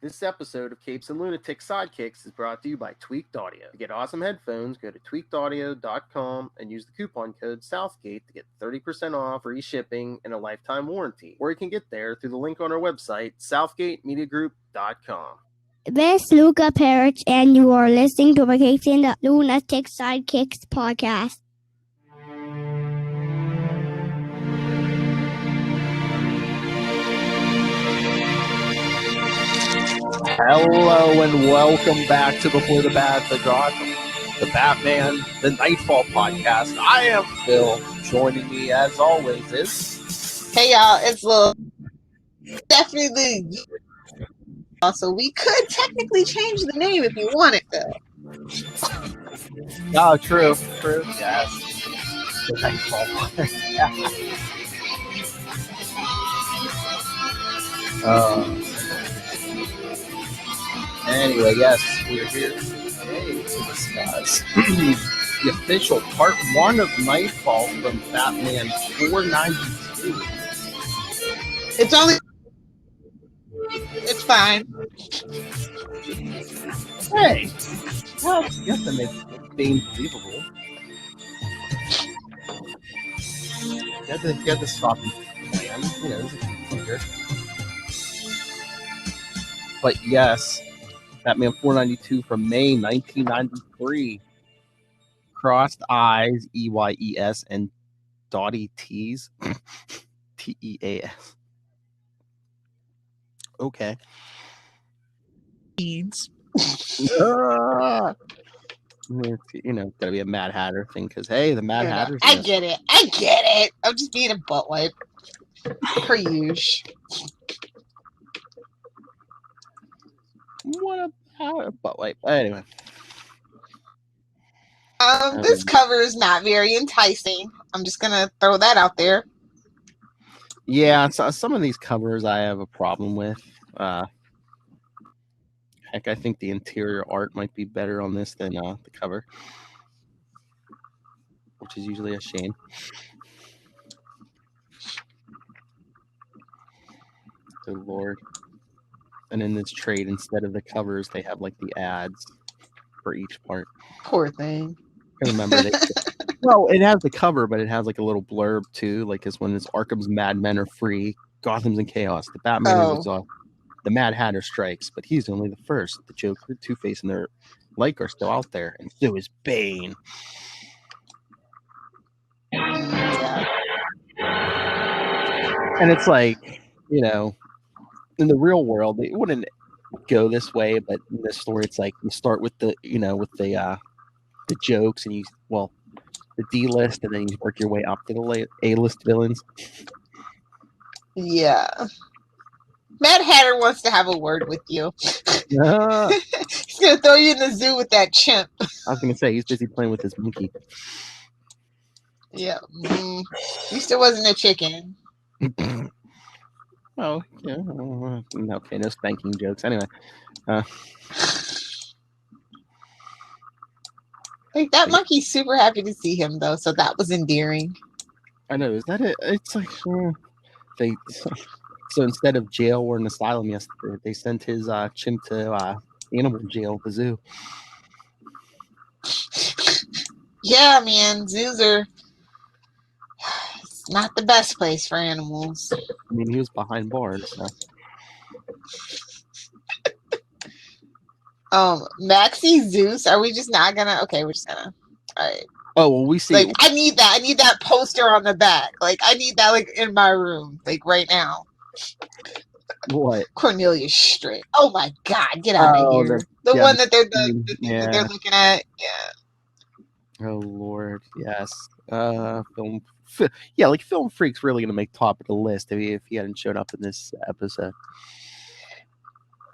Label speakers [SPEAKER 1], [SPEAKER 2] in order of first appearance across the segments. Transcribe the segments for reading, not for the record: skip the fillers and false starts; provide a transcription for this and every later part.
[SPEAKER 1] This episode of Capes and Lunatics Sidekicks is brought to you by Tweaked Audio. To get awesome headphones, go to tweakedaudio.com and use the coupon code Southgate to get 30% off, free shipping, and a lifetime warranty. Or you can get there through the link on our website, southgatemediagroup.com.
[SPEAKER 2] This is Luca Parrish, and you are listening to the Capes and Lunatics Sidekicks Podcast.
[SPEAKER 1] Hello and welcome back to Before the Bad, the Gotham, the Batman, the Knightfall podcast. I am Phil. Joining me as always is...
[SPEAKER 3] Hey y'all, it's Lil. Definitely. Also, we could technically change the name if you wanted to.
[SPEAKER 1] Oh, true. Yes. The Knightfall podcast. Anyway, yes, we're here today to discuss the official part 1 of Knightfall from Batman 492.
[SPEAKER 3] It's fine.
[SPEAKER 1] Hey! Well, I guess that makes Bane believable. You got to stop him plan. You know, he's a computer. But yes, Batman 492 from May 1993. Crossed Eyes, EYES, and Dotty T's, TEAS. Okay.
[SPEAKER 3] You
[SPEAKER 1] know, gotta be a Mad Hatter thing because hey, the Mad Hatter.
[SPEAKER 3] I get it. I'm just being a butt wipe. Per usual.
[SPEAKER 1] What a butt wipe. Anyway.
[SPEAKER 3] This cover is not very enticing. I'm just gonna throw that out there.
[SPEAKER 1] Yeah, so some of these covers I have a problem with. Heck, I think the interior art might be better on this than the cover, which is usually a shame. Good Lord. And in this trade, instead of the covers, they have like the ads for each part.
[SPEAKER 3] Poor thing.
[SPEAKER 1] I remember well, it has the cover, but it has like a little blurb too. Like it's when it's Arkham's madmen are free, Gotham's in chaos. The Batman is the Mad Hatter strikes, but he's only the first. The Joker, Two-Face, and their like are still out there, and so is Bane. And it's like, you know, in the real world, it wouldn't go this way, but in this story, it's like you start with the jokes, and the D-list, and then you work your way up to the A-list villains.
[SPEAKER 3] Yeah. Mad Hatter wants to have a word with you. He's gonna throw you in the zoo with that chimp.
[SPEAKER 1] I was gonna say he's busy playing with his monkey.
[SPEAKER 3] Yeah. He still wasn't a chicken.
[SPEAKER 1] Oh, yeah. Okay, no spanking jokes. Anyway.
[SPEAKER 3] Like that monkey's super happy to see him though, so that was endearing.
[SPEAKER 1] I know. Is that it? It's like so instead of jail or an asylum yesterday, they sent his chimp to animal jail, the zoo.
[SPEAKER 3] Yeah, man, zoos are it's not the best place for animals.
[SPEAKER 1] I mean, he was behind bars. So.
[SPEAKER 3] Maxie Zeus, are we just not gonna? Okay, we're just gonna. All right.
[SPEAKER 1] Oh well, we see.
[SPEAKER 3] Like, I need that. I need that poster on the back. Like, I need that like in my room, like right now.
[SPEAKER 1] What?
[SPEAKER 3] Cornelius Strait. Oh my God, get out of here! The one that they're that they're looking at. Yeah.
[SPEAKER 1] Oh Lord, yes. Film Freak's really gonna make top of the list if he hadn't showed up in this episode.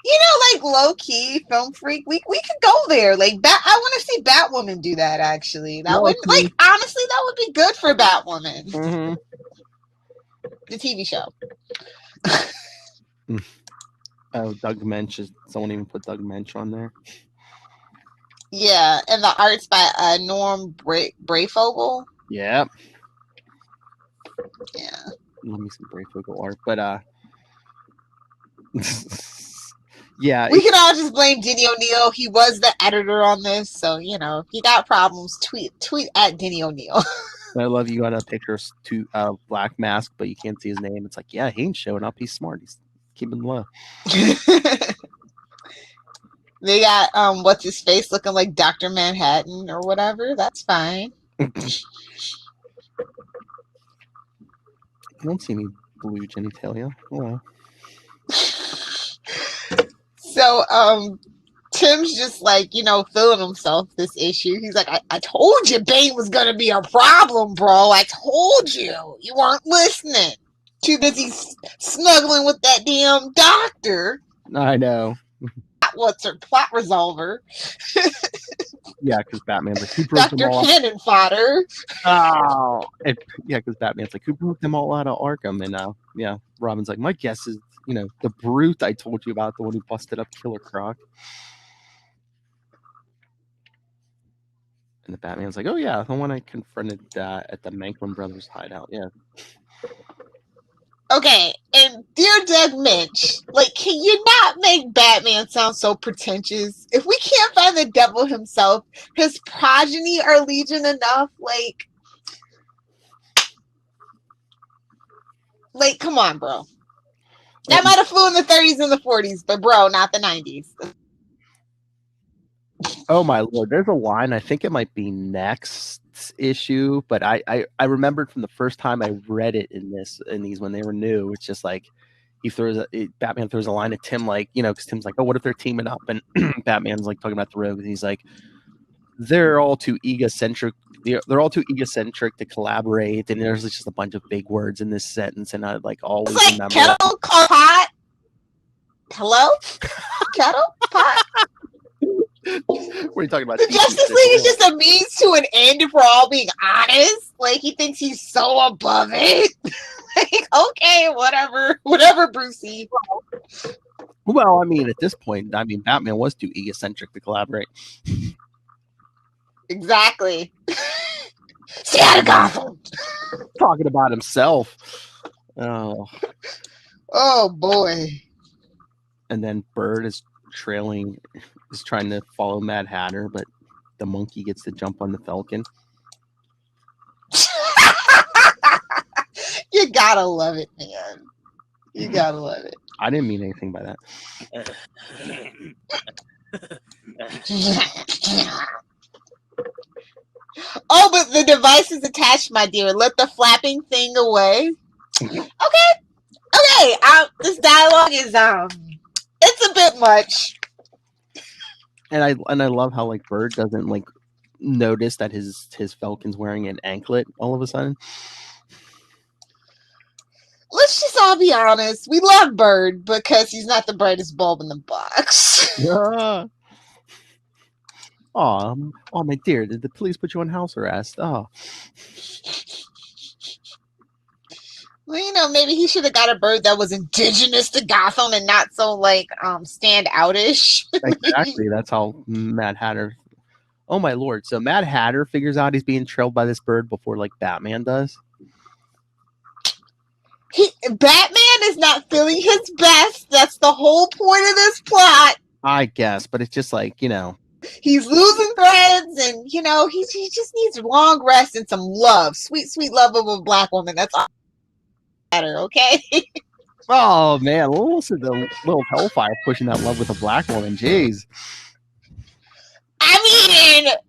[SPEAKER 3] You know, like low key, Film Freak. We could go there. Like, I want to see Batwoman do that. Actually, that would honestly, that would be good for Batwoman.
[SPEAKER 1] Mm-hmm.
[SPEAKER 3] The TV show.
[SPEAKER 1] Oh, Doug Mensch. Someone even put Doug Mensch on there.
[SPEAKER 3] Yeah, and the art's by Norm Brayfogle.
[SPEAKER 1] Yeah.
[SPEAKER 3] Yeah.
[SPEAKER 1] Let me see Brayfogle art, but Yeah.
[SPEAKER 3] We can all just blame Denny O'Neil. He was the editor on this, so if you got problems, tweet at Denny O'Neil.
[SPEAKER 1] I love you got a picture of Black Mask, but you can't see his name. It's like, yeah, he ain't showing up. He's smart. He's keeping low.
[SPEAKER 3] They got what's his face looking like Dr. Manhattan or whatever. That's fine.
[SPEAKER 1] You don't see any blue genitalia. Oh.
[SPEAKER 3] So Tim's just like, feeling himself this issue. He's like, I told you Bane was gonna be a problem, bro. I told you. You weren't listening. Too busy snuggling with that damn doctor.
[SPEAKER 1] I know.
[SPEAKER 3] What's her plot resolver?
[SPEAKER 1] Yeah, because Batman's like, who broke them
[SPEAKER 3] Dr.
[SPEAKER 1] all
[SPEAKER 3] Cannon fodder.
[SPEAKER 1] Oh, yeah, because Batman's like, who broke them all out of Arkham? And yeah, Robin's like, my guess is, the brute I told you about, the one who busted up Killer Croc. And the Batman's like, oh yeah, the one I confronted at the Manklin Brothers hideout. Yeah.
[SPEAKER 3] Okay, and dear Doug Minch, can you not make Batman sound so pretentious? If we can't find the devil himself, his progeny are legion enough. Come on, bro. That might have flew in the 30s and the 40s, but bro, not the 90s.
[SPEAKER 1] Oh my lord, there's a line. I think it might be next issue, but I remembered from the first time I read it in these when they were new. It's just like Batman throws a line at Tim, because Tim's like, oh, what if they're teaming up? And Batman's like talking about the rogue, and he's like, they're all too egocentric. They're all too egocentric to collaborate, and there's just a bunch of big words in this sentence, and I always remember.
[SPEAKER 3] Kettle, pot. Hello, kettle, pot.
[SPEAKER 1] What are you talking about?
[SPEAKER 3] The Justice League is just a means to an end if we're all being honest. He thinks he's so above it. Okay, whatever, Brucey.
[SPEAKER 1] Well, I mean, at this point, Batman was too egocentric to collaborate.
[SPEAKER 3] Exactly. Stay out of Gotham.
[SPEAKER 1] Talking about himself.
[SPEAKER 3] Oh boy.
[SPEAKER 1] And then Bird is trying to follow Mad Hatter, but the monkey gets to jump on the Falcon.
[SPEAKER 3] You gotta love it, man. You gotta love it.
[SPEAKER 1] I didn't mean anything by that.
[SPEAKER 3] Oh, but the device is attached, my dear. Let the flapping thing away. Okay. This dialogue is it's a bit much.
[SPEAKER 1] And I love how Bird doesn't notice that his Falcon's wearing an anklet all of a sudden.
[SPEAKER 3] Let's just all be honest. We love Bird because he's not the brightest bulb in the box.
[SPEAKER 1] Yeah. Oh, my dear, did the police put you on house arrest? Oh.
[SPEAKER 3] Well, maybe he should have got a bird that was indigenous to Gotham and not so stand outish.
[SPEAKER 1] Exactly. That's how Mad Hatter. Oh my lord! So Mad Hatter figures out he's being trailed by this bird before Batman does.
[SPEAKER 3] Batman is not feeling his best. That's the whole point of this plot.
[SPEAKER 1] I guess, but it's just
[SPEAKER 3] he's losing threads, and he just needs long rest and some love, sweet love of a black woman. That's all that matters, okay?
[SPEAKER 1] Oh man, listen to the little Hellfire pushing that love with a black woman. Jeez.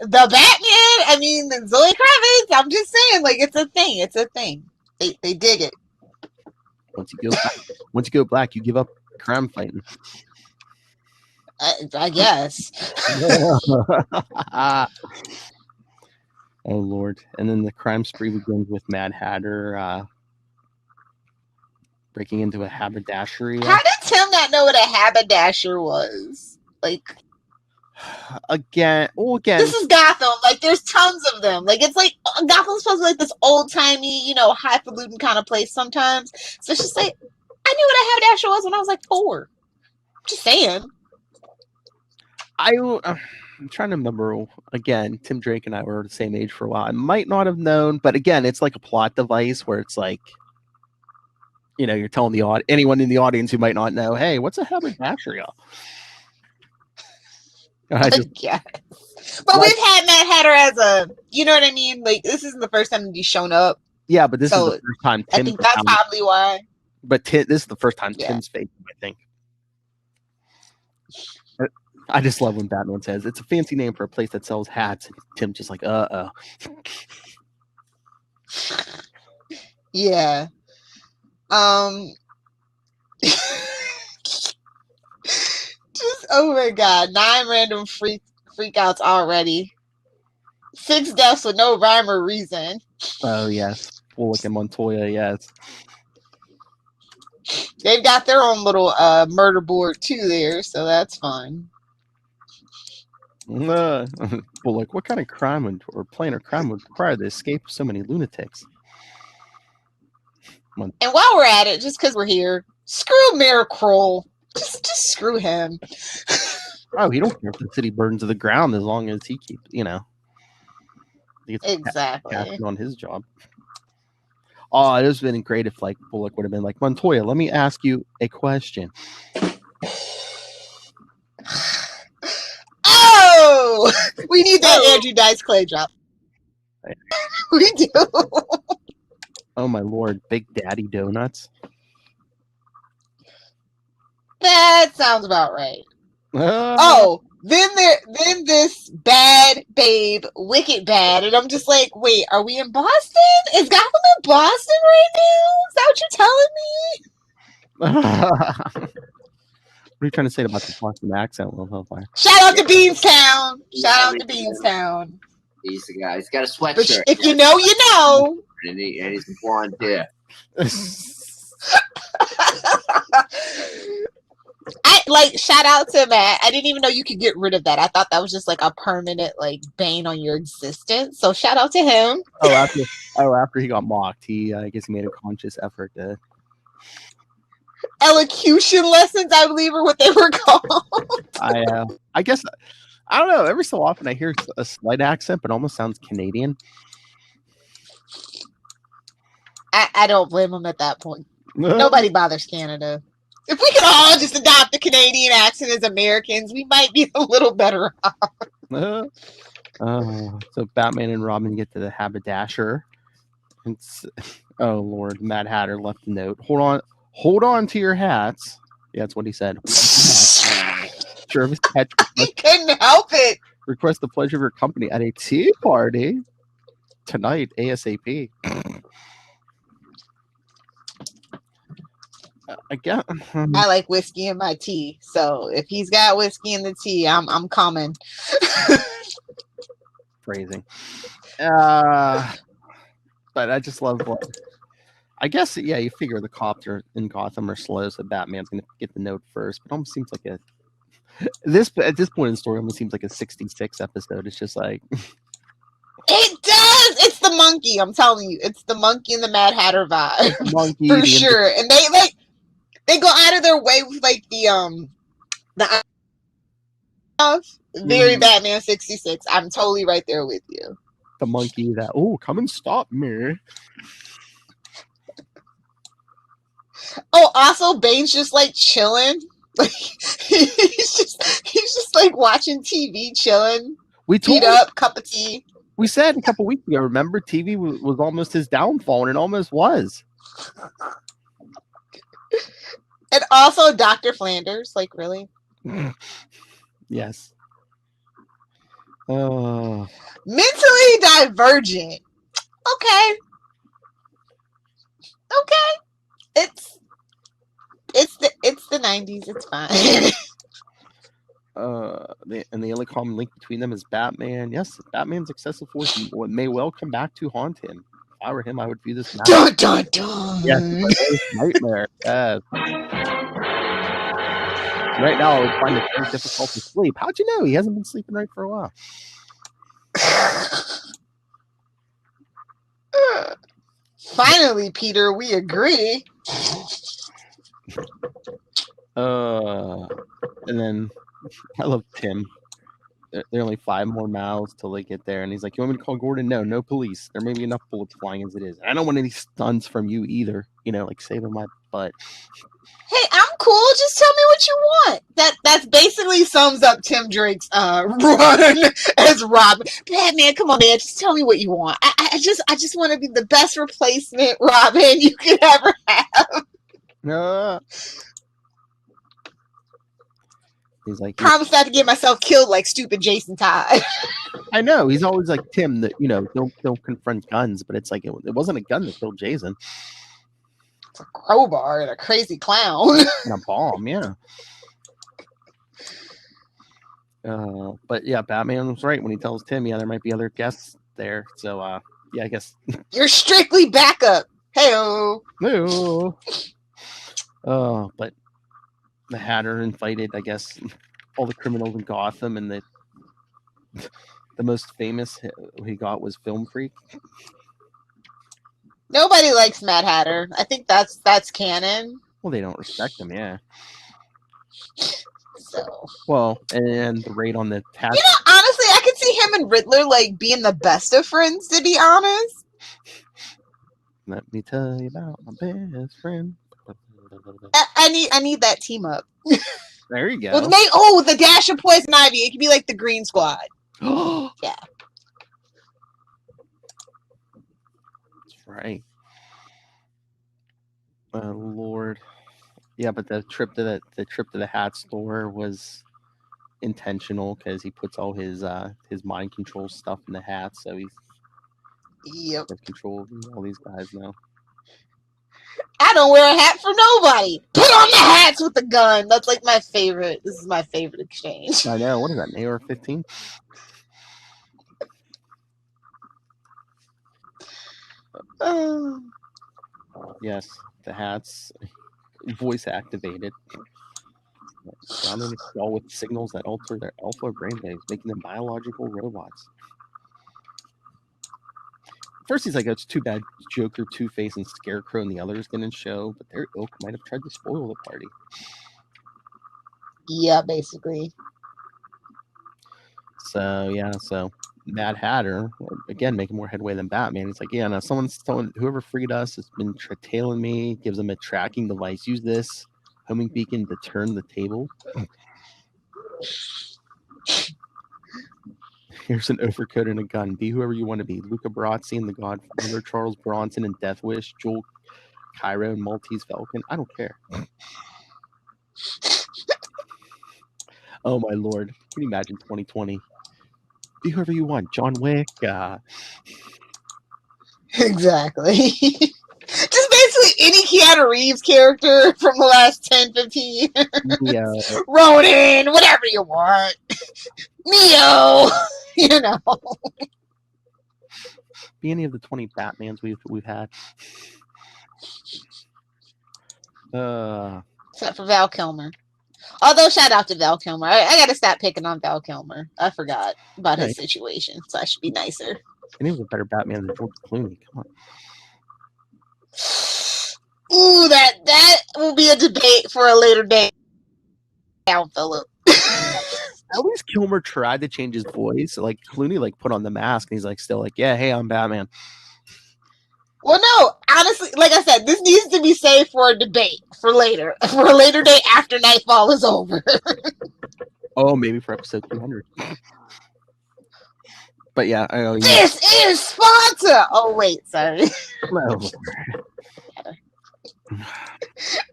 [SPEAKER 3] The Batman. The Zoe Kravitz. I'm just saying, it's a thing. It's a thing. They dig it.
[SPEAKER 1] Once you go black, you give up crime fighting.
[SPEAKER 3] I guess.
[SPEAKER 1] Oh Lord! And then the crime spree begins with Mad Hatter breaking into a haberdashery.
[SPEAKER 3] How did Tim not know what a haberdasher was?
[SPEAKER 1] Again.
[SPEAKER 3] This is Gotham. There's tons of them. Gotham's supposed to be this old timey, highfalutin kind of place sometimes. So it's just I knew what a haberdasher was when I was 4. Just saying.
[SPEAKER 1] I'm trying to remember. Again, Tim Drake and I were the same age for a while. I might not have known, but again, it's a plot device where it's You're telling anyone in the audience who might not know, hey, what's a haberdashery?
[SPEAKER 3] Yeah. But we've had Mad Hatter as a, you know what I mean? Like, this isn't the first time he's shown up.
[SPEAKER 1] Yeah, but this is the first time Tim.
[SPEAKER 3] I think that's probably why.
[SPEAKER 1] But this is the first time Tim's faced him, I think. I just love when Batman says it's a fancy name for a place that sells hats, and Tim's just like,
[SPEAKER 3] Yeah. Just, oh my God, 9 random freakouts already. 6 deaths with no rhyme or reason.
[SPEAKER 1] Oh yes, Bullock and Montoya, yes.
[SPEAKER 3] They've got their own little murder board too there, so that's fun.
[SPEAKER 1] Bullock, what kind of crime or plan or crime would require the escape of so many lunatics?
[SPEAKER 3] And while we're at it, just because we're here, screw Mayor Kroll. Just screw him.
[SPEAKER 1] Oh, he don't care if the city burns to the ground as long as he keeps,
[SPEAKER 3] exactly
[SPEAKER 1] on his job. Oh, it would have been great if Bullock would have been like, Montoya, let me ask you a question.
[SPEAKER 3] Oh, we need that Andrew Dice Clay drop. We do.
[SPEAKER 1] Oh my Lord, Big Daddy Donuts.
[SPEAKER 3] That sounds about right. Then this bad babe, wicked bad, and I'm just like, wait, are we in Boston? Is Gotham in Boston right now? Is that what you're telling me?
[SPEAKER 1] What are you trying to say about the Boston accent, Will Hellfire?
[SPEAKER 3] Shout out to Beanstown. Shout out to Beanstown.
[SPEAKER 4] He's the guy. He's got a sweatshirt.
[SPEAKER 3] If you know, you know.
[SPEAKER 4] And he's blonde hair.
[SPEAKER 3] Shout out to Matt. I didn't even know you could get rid of that. I thought that was just like a permanent bane on your existence. So shout out to him.
[SPEAKER 1] After he got mocked, I guess he made a conscious effort to.
[SPEAKER 3] Elocution lessons, I believe, are what they were called.
[SPEAKER 1] I guess I don't know. Every so often, I hear a slight accent, but it almost sounds Canadian.
[SPEAKER 3] I don't blame him at that point. Nobody bothers Canada. If we could all just adopt the Canadian accent as Americans, we might be a little better off.
[SPEAKER 1] So Batman and Robin get to the haberdasher. Oh Lord, Mad Hatter left a note. Hold on to your hats. Yeah, that's what he said. Jervis Ketch
[SPEAKER 3] he couldn't help it.
[SPEAKER 1] Request the pleasure of your company at a tea party tonight, ASAP.
[SPEAKER 3] I like whiskey in my tea, so if he's got whiskey in the tea, I'm coming.
[SPEAKER 1] Phrasing. But I just love. I guess you figure the cops in Gotham are slow, so Batman's gonna get the note first. But it almost seems like at this point in the story, almost seems like a 66 episode. It's just like.
[SPEAKER 3] It does. It's the monkey. I'm telling you, it's the monkey and the Mad Hatter vibe.
[SPEAKER 1] Monkey
[SPEAKER 3] for sure, and they go out of their way with the very Batman 66. I'm totally right there with you.
[SPEAKER 1] The monkey that come and stop me.
[SPEAKER 3] Oh, also Bane's just chilling. He's just watching TV, chilling. Beat up, cup of tea.
[SPEAKER 1] We said a couple weeks ago. Remember, TV was almost his downfall, and it almost was.
[SPEAKER 3] And also Dr. Flanders, really?
[SPEAKER 1] Yes.
[SPEAKER 3] Mentally divergent. Okay. It's the 90s. It's fine.
[SPEAKER 1] And the only common link between them is Batman. Yes, Batman's excessive force may well come back to haunt him. If I were him, I would view this.
[SPEAKER 3] Dun, dun, dun.
[SPEAKER 1] Yes, nightmare. Yes. Right now, I would find it very difficult to sleep. How'd you know? He hasn't been sleeping right for a while.
[SPEAKER 3] Finally, Peter, we agree.
[SPEAKER 1] And then I love Tim. they're only 5 more miles till they get there. And he's like, you want me to call Gordon? No police. There may be enough bullets flying as it is. I don't want any stunts from you either. Like saving my butt.
[SPEAKER 3] Hey, I'm cool. Just tell me what you want. That's basically sums up Tim Drake's run as Robin. Batman, come on, man. Just tell me what you want. I just want to be the best replacement Robin you could ever have.
[SPEAKER 1] He's like,
[SPEAKER 3] promise not to get myself killed like stupid Jason Todd.
[SPEAKER 1] I know. He's always like, Tim, that don't confront guns, but it's like it wasn't a gun that killed Jason.
[SPEAKER 3] It's a crowbar and a crazy clown.
[SPEAKER 1] And a bomb, yeah. But yeah, Batman was right when he tells Tim, there might be other guests there. So yeah, I guess
[SPEAKER 3] you're strictly backup. Hey-o.
[SPEAKER 1] No. But the Hatter invited, I guess, all the criminals in Gotham, and the most famous he got was Film Freak.
[SPEAKER 3] Nobody likes Mad Hatter. I think that's canon.
[SPEAKER 1] Well, they don't respect him, yeah.
[SPEAKER 3] So.
[SPEAKER 1] Well, and the raid on the task.
[SPEAKER 3] Honestly, I could see him and Riddler like being the best of friends. To be honest.
[SPEAKER 1] Let me tell you about my best friend.
[SPEAKER 3] I need that team up.
[SPEAKER 1] There you go.
[SPEAKER 3] With the dash of Poison Ivy. It could be like the Green Squad. Yeah.
[SPEAKER 1] That's right. Lord. Yeah, but the trip to the hat store was intentional because he puts all his mind control stuff in the hat, so he's has control of all these guys now.
[SPEAKER 3] I don't wear a hat for nobody. Put on the hats with the gun. That's like my favorite. This is my favorite exchange.
[SPEAKER 1] I know. What is that? An AR-15? Yes, the hats, voice activated. Surrounding the skull with signals that alter their alpha brainwaves, making them biological robots. First, he's like, it's too bad Joker, Two-Face, and Scarecrow and the others didn't show, but their ilk might have tried to spoil the party.
[SPEAKER 3] Yeah, basically.
[SPEAKER 1] So Mad Hatter, again, making more headway than Batman. He's like, now whoever freed us has been tailing me, gives them a tracking device. Use this homing beacon to turn the table. Here's an overcoat and a gun. Be whoever you want to be. Luca Brasi and the Godfather, Charles Bronson and Death Wish, Joel Cairo and Maltese Falcon. I don't care. Oh my lord. Can you imagine 2020? Be whoever you want. John Wick.
[SPEAKER 3] Exactly. Just basically any Keanu Reeves character from the last 10, 15 years.
[SPEAKER 1] Yeah.
[SPEAKER 3] Ronin, whatever you want. Neo.
[SPEAKER 1] Be any of the 20 Batmans we've had.
[SPEAKER 3] Except for Val Kilmer. Although, shout out to Val Kilmer. I got to stop picking on Val Kilmer. I forgot about his situation, so I should be nicer.
[SPEAKER 1] And he was a better Batman than George Clooney. Come on.
[SPEAKER 3] Ooh, that will be a debate for a later day. Down, Philip.
[SPEAKER 1] At least Kilmer tried to change his voice. Like Clooney, put on the mask, and he's still yeah, hey, I'm Batman.
[SPEAKER 3] Well, no, honestly, like I said, this needs to be saved for a debate for a later day after Knightfall is over.
[SPEAKER 1] Oh, maybe for episode 200. But yeah, I know.
[SPEAKER 3] This is sponsor. Oh wait, sorry.
[SPEAKER 1] No.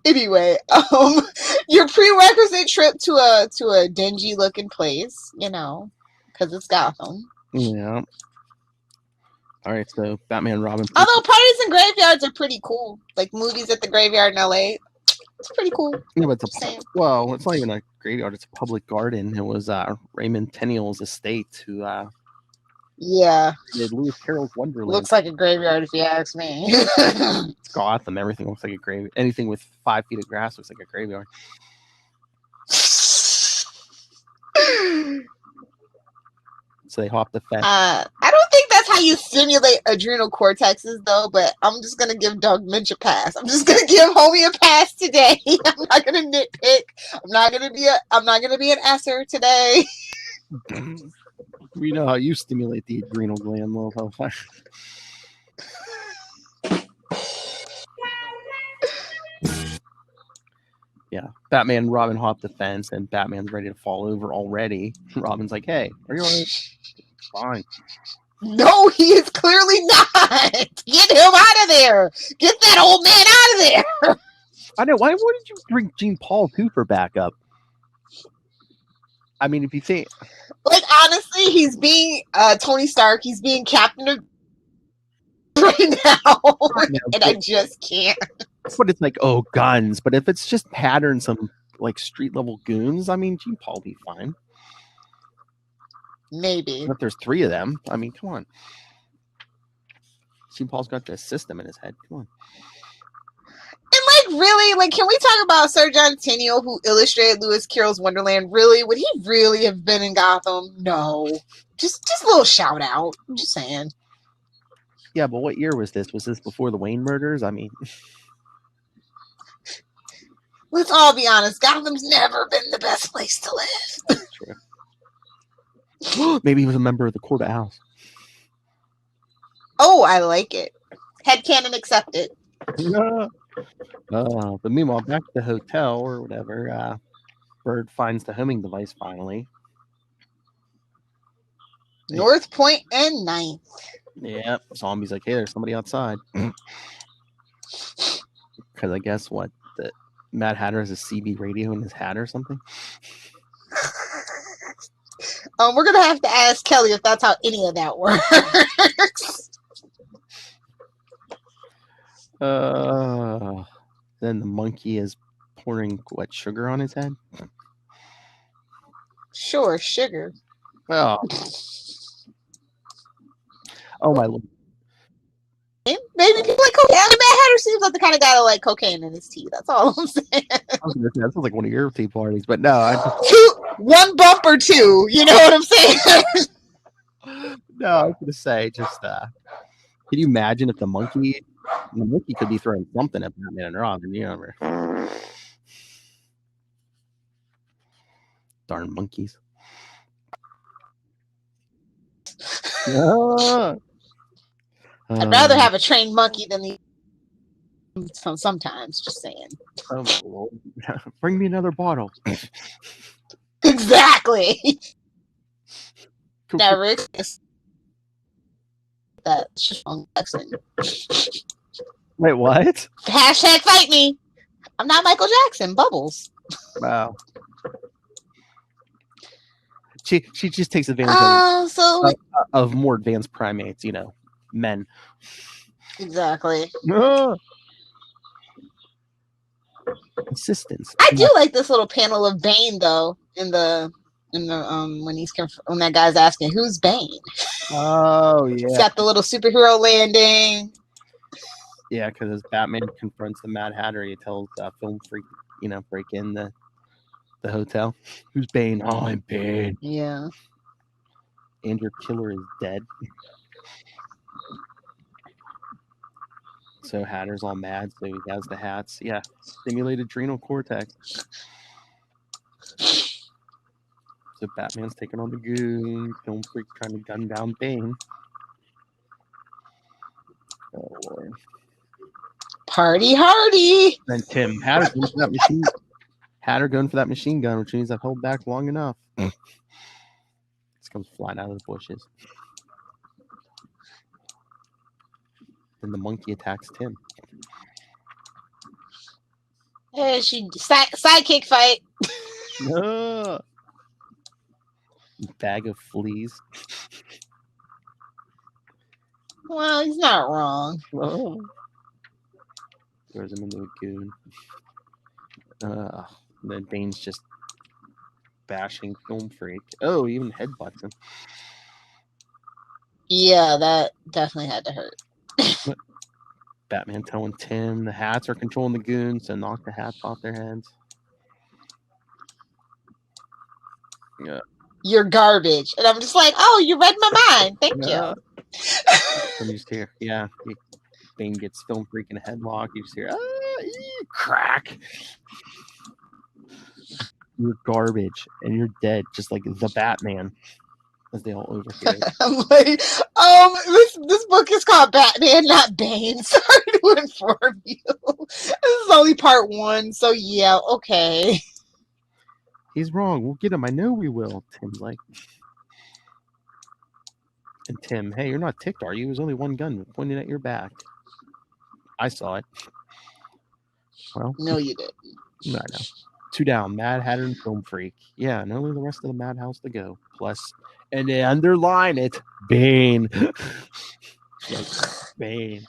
[SPEAKER 3] Anyway, your prerequisite trip to a dingy looking place, because it's Gotham.
[SPEAKER 1] Yeah. All right, so Batman, Robin.
[SPEAKER 3] Although parties and graveyards are pretty cool, like movies at the graveyard in LA, it's pretty cool.
[SPEAKER 1] Yeah, but it's not even a graveyard; it's a public garden. It was Raymond Tenniel's estate who.
[SPEAKER 3] Yeah.
[SPEAKER 1] Did Lewis Carroll's Wonderland.
[SPEAKER 3] Looks like a graveyard if you ask me.
[SPEAKER 1] It's Gotham. Everything looks like a graveyard. Anything with 5 feet of grass looks like a graveyard. So they hop the fence.
[SPEAKER 3] I don't think that's how you stimulate adrenal cortexes, though. But I'm just gonna give Doug Minch a pass. I'm just gonna give Homie a pass today. I'm not gonna nitpick. I'm not gonna be an esser today.
[SPEAKER 1] We know how you stimulate the adrenal gland, little hellfire. Yeah, Batman and Robin hop the fence, and Batman's ready to fall over already. Robin's like, "Hey, are you all right?" Fine.
[SPEAKER 3] No, he is clearly not. Get him out of there. Get that old man out of there.
[SPEAKER 1] I know. Why did you bring Jean Paul Cooper back up? I mean, if you think,
[SPEAKER 3] like, honestly, he's being Tony Stark. He's being Captain of right now, and I just can't.
[SPEAKER 1] But it's like, oh, guns. But if it's just pattern some like street level goons, I mean, Jean Paul will be fine.
[SPEAKER 3] Maybe.
[SPEAKER 1] If there's 3 of them, I mean, come on. Jean Paul's got the system in his head. Come on.
[SPEAKER 3] And really, can we talk about Sir John Tenniel, who illustrated Lewis Carroll's Wonderland? Really? Would he really have been in Gotham? No. Just a little shout out. I'm just saying.
[SPEAKER 1] Yeah, but what year was this? Was this before the Wayne murders? I mean...
[SPEAKER 3] Let's all be honest. Gotham's never been the best place to live.
[SPEAKER 1] True. Maybe he was a member of the Court of Owls.
[SPEAKER 3] Oh, I like it. Headcanon accepted.
[SPEAKER 1] But meanwhile, back to the hotel or whatever, Bird finds the homing device finally.
[SPEAKER 3] North Point and 9th.
[SPEAKER 1] Yeah, Zombie's like, hey, there's somebody outside. Because I guess what? The Mad Hatter has a CB radio in his hat or something?
[SPEAKER 3] We're going to have to ask Kelly if that's how any of that works.
[SPEAKER 1] Then the monkey is pouring, what, sugar on his head?
[SPEAKER 3] Sure, sugar.
[SPEAKER 1] Oh. Oh, my Lord.
[SPEAKER 3] Maybe people like cocaine. Mad Hatter seems like the kind of guy that like cocaine in his tea. That's all I'm saying.
[SPEAKER 1] I was gonna say, that sounds like one of your tea parties, but no.
[SPEAKER 3] One bump or two. You know what I'm saying?
[SPEAKER 1] No, I was going to say, just, can you imagine if the monkey could be throwing something at Batman and Robin, you know? Darn monkeys.
[SPEAKER 3] I'd rather have a trained monkey than the sometimes, just saying.
[SPEAKER 1] Oh, Lord. Bring me another bottle.
[SPEAKER 3] Exactly. Never exists. That's just wrong accent.
[SPEAKER 1] Wait, what?
[SPEAKER 3] Hashtag fight me. I'm not Michael Jackson. Bubbles.
[SPEAKER 1] Wow. She just takes advantage of more advanced primates, you know, men.
[SPEAKER 3] Exactly.
[SPEAKER 1] Assistance.
[SPEAKER 3] I do like this little panel of Bane though in the when that guy's asking who's Bane.
[SPEAKER 1] Oh yeah.
[SPEAKER 3] It's got the little superhero landing.
[SPEAKER 1] Yeah, because as Batman confronts the Mad Hatter, he tells Film Freak, you know, break in the hotel. Who's Bane? Oh, I'm Bane.
[SPEAKER 3] Yeah.
[SPEAKER 1] And your killer is dead. So Hatter's all mad, so he has the hats. Yeah, stimulated adrenal cortex. So Batman's taking on the goon. Film Freak trying to gun down Bane. Oh Lord.
[SPEAKER 3] Party hardy.
[SPEAKER 1] And Tim Hatter going for that machine gun, which means I've held back long enough. This comes flying out of the bushes. Then the monkey attacks Tim.
[SPEAKER 3] Hey, sidekick fight.
[SPEAKER 1] Bag of fleas.
[SPEAKER 3] Well, he's not wrong.
[SPEAKER 1] Oh. Throws him into a goon. Then Bane's just bashing Film Freak. Oh, he even headbutts him.
[SPEAKER 3] Yeah, that definitely had to hurt.
[SPEAKER 1] Batman telling Tim the hats are controlling the goons, so knock the hats off their heads. Yeah.
[SPEAKER 3] You're garbage. And I'm just like, oh, you read my mind. Thank you.
[SPEAKER 1] And you just hear, yeah, Bane gets Film Freak in a headlock. You just hear, crack. you're garbage and you're dead, just like the Batman, as they all overhear it.
[SPEAKER 3] I'm like, this book is called Batman, not Bane. Sorry to inform you. This is only part 1, so yeah, okay.
[SPEAKER 1] He's wrong. We'll get him. I know we will. Tim's like, and Tim, hey, you're not ticked, are you? There's only one gun pointing at your back. I saw it. Well,
[SPEAKER 3] no, you didn't.
[SPEAKER 1] No, I know. 2 down. Mad Hatter and Film Freak. Yeah, and only the rest of the Madhouse to go. Plus, and they underline it, Bane. Like, Bane.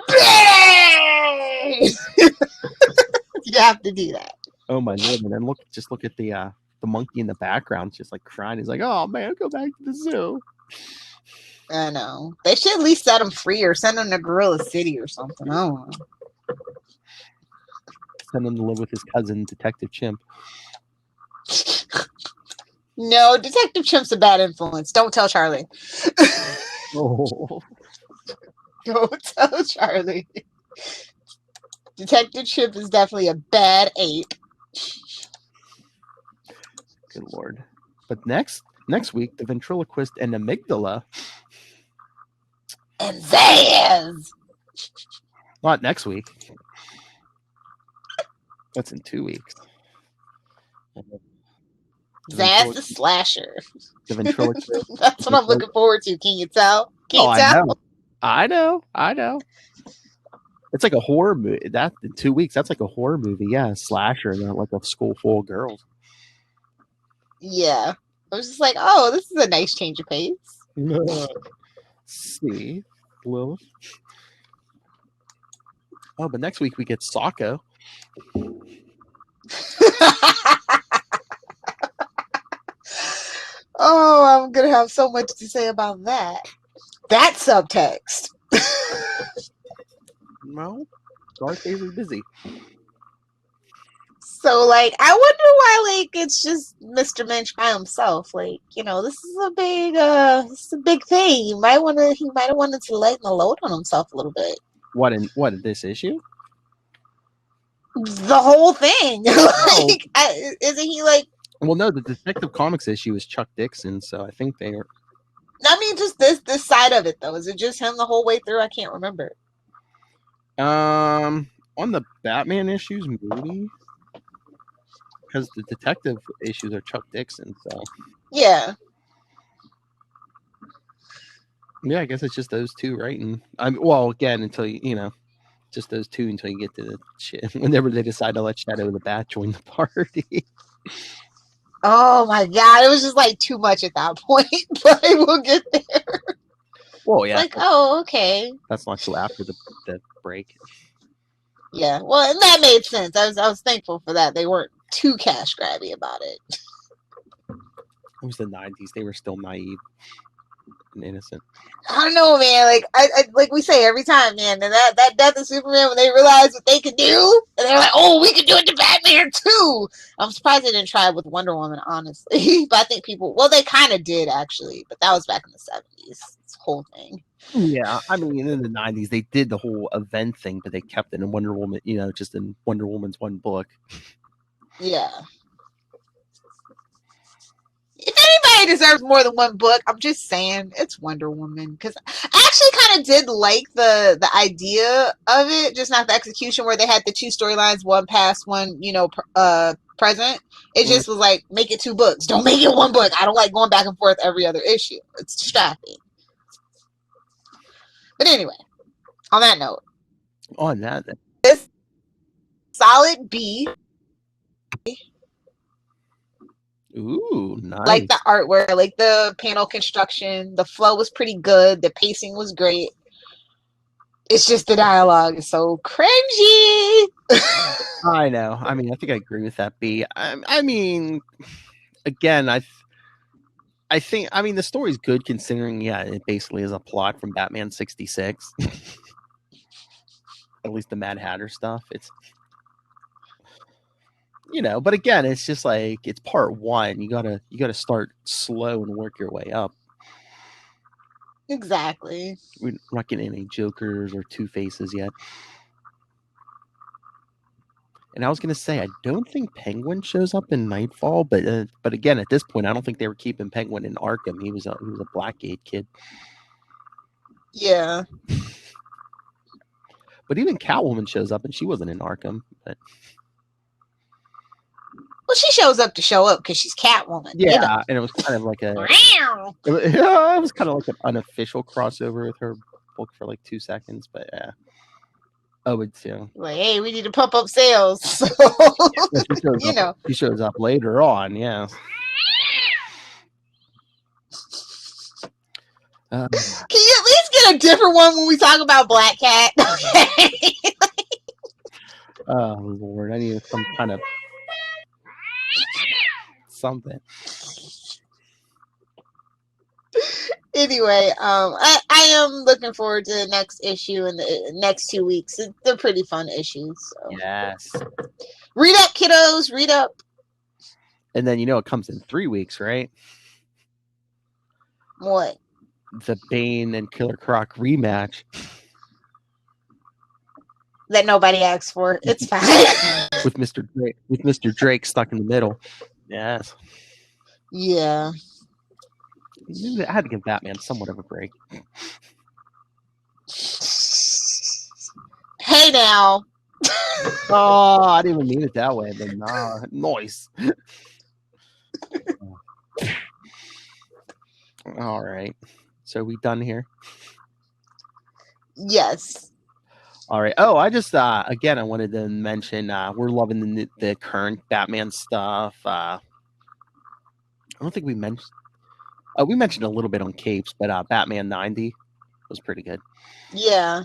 [SPEAKER 3] Bane! You have to do that.
[SPEAKER 1] Oh my lord! And then look at the monkey in the background, just like crying. He's like, "Oh man, go back to the zoo."
[SPEAKER 3] I know. They should at least set him free or send him to Gorilla City or something. I don't know.
[SPEAKER 1] Send him to live with his cousin, Detective Chimp.
[SPEAKER 3] No, Detective Chimp's a bad influence. Don't tell Charlie.
[SPEAKER 1] Oh.
[SPEAKER 3] Don't tell Charlie. Detective Chimp is definitely a bad ape.
[SPEAKER 1] Good lord. But next week, the ventriloquist and amygdala.
[SPEAKER 3] And Zaz!
[SPEAKER 1] Not next week. That's in 2 weeks.
[SPEAKER 3] Zaz the slasher.
[SPEAKER 1] The ventriloquist.
[SPEAKER 3] That's what I'm looking forward to. Can you tell? Can you tell?
[SPEAKER 1] I know. It's like a horror movie. That in 2 weeks, that's like a horror movie. Yeah, a slasher, not like a school full of girls.
[SPEAKER 3] Yeah. I was just like, oh, this is a nice change of pace.
[SPEAKER 1] See, Lilith. Oh, but next week we get Socko.
[SPEAKER 3] Oh, I'm gonna have so much to say about that. That subtext.
[SPEAKER 1] Well, Scarface is busy.
[SPEAKER 3] So, like, I wonder why, like, it's just Mr. Minch by himself. Like, you know, this is a big thing. He might have wanted to lighten the load on himself a little bit.
[SPEAKER 1] What in this issue?
[SPEAKER 3] The whole thing. Like, isn't he like?
[SPEAKER 1] Well, no, the Detective Comics issue is Chuck Dixon, so I think they are.
[SPEAKER 3] I mean, just this side of it though. Is it just him the whole way through? I can't remember.
[SPEAKER 1] On the Batman issues, maybe. Because the detective issues are Chuck Dixon, so
[SPEAKER 3] yeah,
[SPEAKER 1] I guess it's just those two, right? And well, again, until just those two until you get to the shit. Whenever they decide to let Shadow the Bat join the party.
[SPEAKER 3] Oh my god, it was just like too much at that point, but we'll get there.
[SPEAKER 1] Well, yeah,
[SPEAKER 3] like okay,
[SPEAKER 1] that's not till after the break.
[SPEAKER 3] Yeah, well, and that made sense. I was thankful for that. They weren't too cash grabby about it.
[SPEAKER 1] It was the 90s. They were still naive and innocent.
[SPEAKER 3] I don't know, man. Like I like we say every time, man. And that Death of Superman, when they realized what they could do, and they're like, "Oh, we could do it to Batman too." I'm surprised they didn't try it with Wonder Woman, honestly. But I think they kind of did actually. But that was back in the 70s. This whole thing.
[SPEAKER 1] Yeah, I mean, in the 90s, they did the whole event thing, but they kept it in Wonder Woman, just in Wonder Woman's one book.
[SPEAKER 3] Yeah. If anybody deserves more than one book, I'm just saying it's Wonder Woman. Because I actually kind of did like the idea of it, just not the execution where they had the two storylines, one past, one, present. It just was like, make it 2 books. Don't make it 1 book. I don't like going back and forth every other issue. It's distracting. But anyway, on that note.
[SPEAKER 1] On that,
[SPEAKER 3] this solid B.
[SPEAKER 1] Ooh, nice.
[SPEAKER 3] Like the artwork, like the panel construction. The flow was pretty good. The pacing was great. It's just the dialogue is so cringy.
[SPEAKER 1] I know. I mean, I think I agree with that, B. I mean, again, I think the story's good considering, it basically is a plot from Batman 66. At least the Mad Hatter stuff. It's, but again, it's just like, it's part 1. You gotta start slow and work your way up.
[SPEAKER 3] Exactly.
[SPEAKER 1] We're not getting any Jokers or Two-Faces yet. And I was gonna say, I don't think Penguin shows up in Knightfall, but again, at this point, I don't think they were keeping Penguin in Arkham. He was a Blackgate kid.
[SPEAKER 3] Yeah.
[SPEAKER 1] But even Catwoman shows up, and she wasn't in Arkham. But
[SPEAKER 3] well, she shows up to show up because she's Catwoman.
[SPEAKER 1] Yeah, and it was kind of like it was kind of like an unofficial crossover with her book for like 2 seconds. But yeah. Oh, it's
[SPEAKER 3] like, hey, we need to pump up sales. So,
[SPEAKER 1] she shows up later on. Yeah.
[SPEAKER 3] Can you at least get a different one when we talk about Black Cat? Okay.
[SPEAKER 1] Oh Lord, I need some kind of something.
[SPEAKER 3] Anyway, I am looking forward to the next issue in the next 2 weeks. They're pretty fun issues. So.
[SPEAKER 1] Yes.
[SPEAKER 3] Read up, kiddos. Read up.
[SPEAKER 1] And then it comes in 3 weeks, right?
[SPEAKER 3] What?
[SPEAKER 1] The Bane and Killer Croc rematch.
[SPEAKER 3] That nobody asked for. It's fine.
[SPEAKER 1] with Mr. Drake stuck in the middle. Yes.
[SPEAKER 3] Yeah.
[SPEAKER 1] I had to give Batman somewhat of a break.
[SPEAKER 3] Hey now.
[SPEAKER 1] Oh, I didn't even mean it that way. But nah, noise. All right. So are we done here?
[SPEAKER 3] Yes.
[SPEAKER 1] All right. Oh, I just again I wanted to mention we're loving the current Batman stuff. I don't think we mentioned. We mentioned a little bit on Capes, but Batman 90 was pretty good.
[SPEAKER 3] Yeah.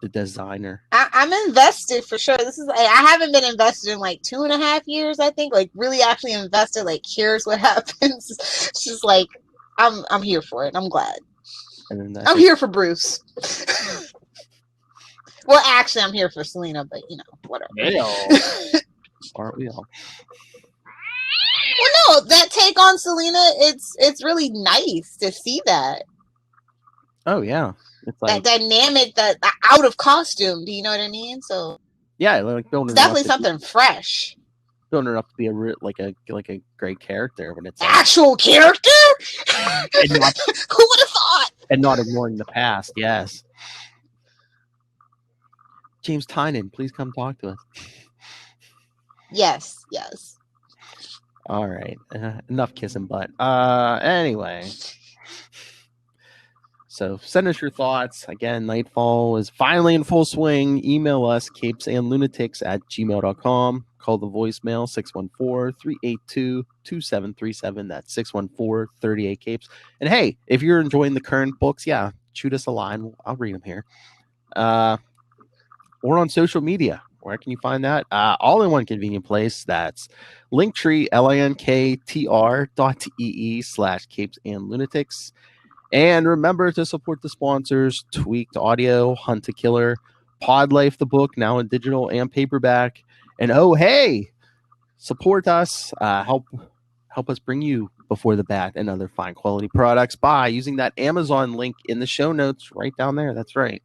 [SPEAKER 1] The designer.
[SPEAKER 3] I'm invested for sure. I haven't been invested in like 2.5 years, I think. Like really actually invested, like here's what happens. It's just like I'm here for it. I'm glad.
[SPEAKER 1] And then
[SPEAKER 3] I'm here for Bruce. Well, actually I'm here for Selena, but whatever.
[SPEAKER 1] Aren't we all?
[SPEAKER 3] Well, no, that take on Selena, it's really nice to see that.
[SPEAKER 1] Oh yeah, it's like
[SPEAKER 3] that dynamic, that out of costume. Do you know what I mean? So
[SPEAKER 1] yeah, like building.
[SPEAKER 3] It's definitely something fresh.
[SPEAKER 1] Building her up to be a great character, but it's
[SPEAKER 3] actual character. Who would have thought?
[SPEAKER 1] And not ignoring the past. Yes. James Tynan, please come talk to us.
[SPEAKER 3] Yes.
[SPEAKER 1] All right. Enough kissing butt. Anyway. So send us your thoughts. Again, Knightfall is finally in full swing. Email us, capesandlunatics@gmail.com. Call the voicemail, 614-382-2737. That's 614-38-CAPES. And hey, if you're enjoying the current books, shoot us a line. I'll read them here. Or on social media. Where can you find that? All in one convenient place. That's Linktree, linktr.ee/capesandlunatics. And remember to support the sponsors: Tweaked Audio, Hunt to Killer, Pod Life, the book, now in digital and paperback. And oh, hey, support us. Help us bring you Before the Bat and other fine quality products by using that Amazon link in the show notes right down there. That's right.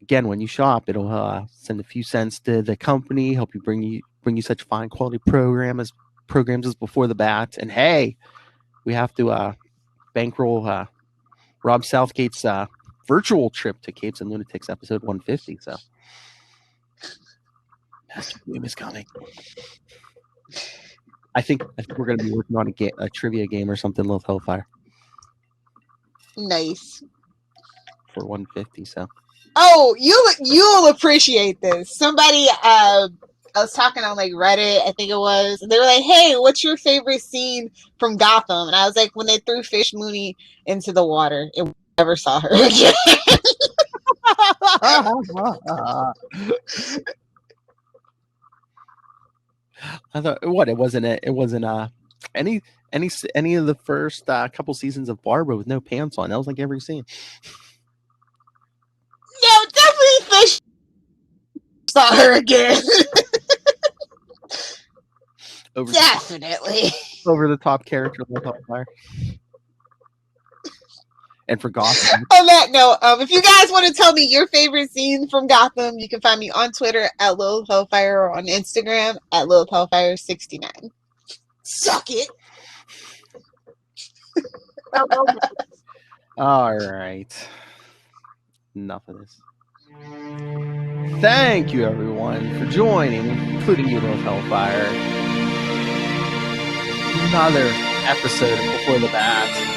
[SPEAKER 1] Again, when you shop, it'll send a few cents to the company, help you bring you such fine quality programs as Before the Bat. And hey, we have to bankroll Rob Southgate's virtual trip to Capes and Lunatics episode 150. So Master Bloom is coming. I think we're going to be working on a trivia game or something, Lil Hellfire.
[SPEAKER 3] Nice.
[SPEAKER 1] For 150, so.
[SPEAKER 3] Oh, you'll appreciate this. Somebody, I was talking on like Reddit, I think it was, and they were like, "Hey, what's your favorite scene from Gotham?" And I was like, "When they threw Fish Mooney into the water, and we never saw her again."
[SPEAKER 1] I thought it wasn't any of the first couple seasons of Barbara with no pants on. That was like every scene.
[SPEAKER 3] No, definitely Fish saw her again. Definitely
[SPEAKER 1] over the top character. And for Gotham.
[SPEAKER 3] On that note, if you guys want to tell me your favorite scene from Gotham, you can find me on Twitter at Lilith Hellfire or on Instagram at Lilith Hellfire69. Suck it.
[SPEAKER 1] All right. Enough of this. Thank you, everyone, for joining, including you, Lilith Hellfire. Another episode of Before the Bat.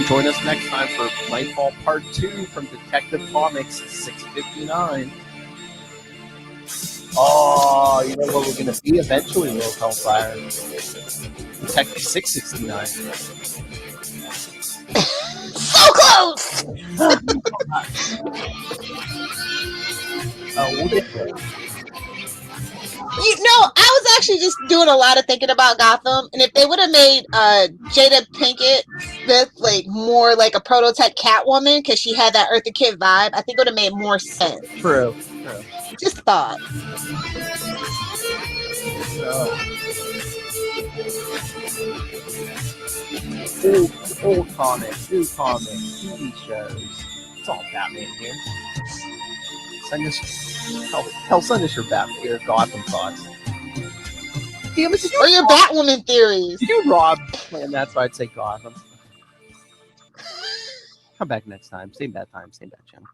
[SPEAKER 1] Join us next time for Knightfall Part 2 from Detective Comics 659. Oh, you know what we're going to be eventually, Lilith Hellfire? Detective 669.
[SPEAKER 3] So close!
[SPEAKER 1] We'll get there.
[SPEAKER 3] You know, I was actually just doing a lot of thinking about Gotham, and if they would have made Jada Pinkett Smith like more like a prototype Catwoman because she had that Eartha Kitt vibe, I think it would have made more sense.
[SPEAKER 1] True.
[SPEAKER 3] Just thought.
[SPEAKER 1] Old comics, new comics, TV shows. It's all Batman here. Send us your Batman, your Gotham thoughts. Damn it,
[SPEAKER 3] or your Batwoman theories.
[SPEAKER 1] Did you rob? And that's why I'd say Gotham. Come back next time. Same bad time, same bad channel.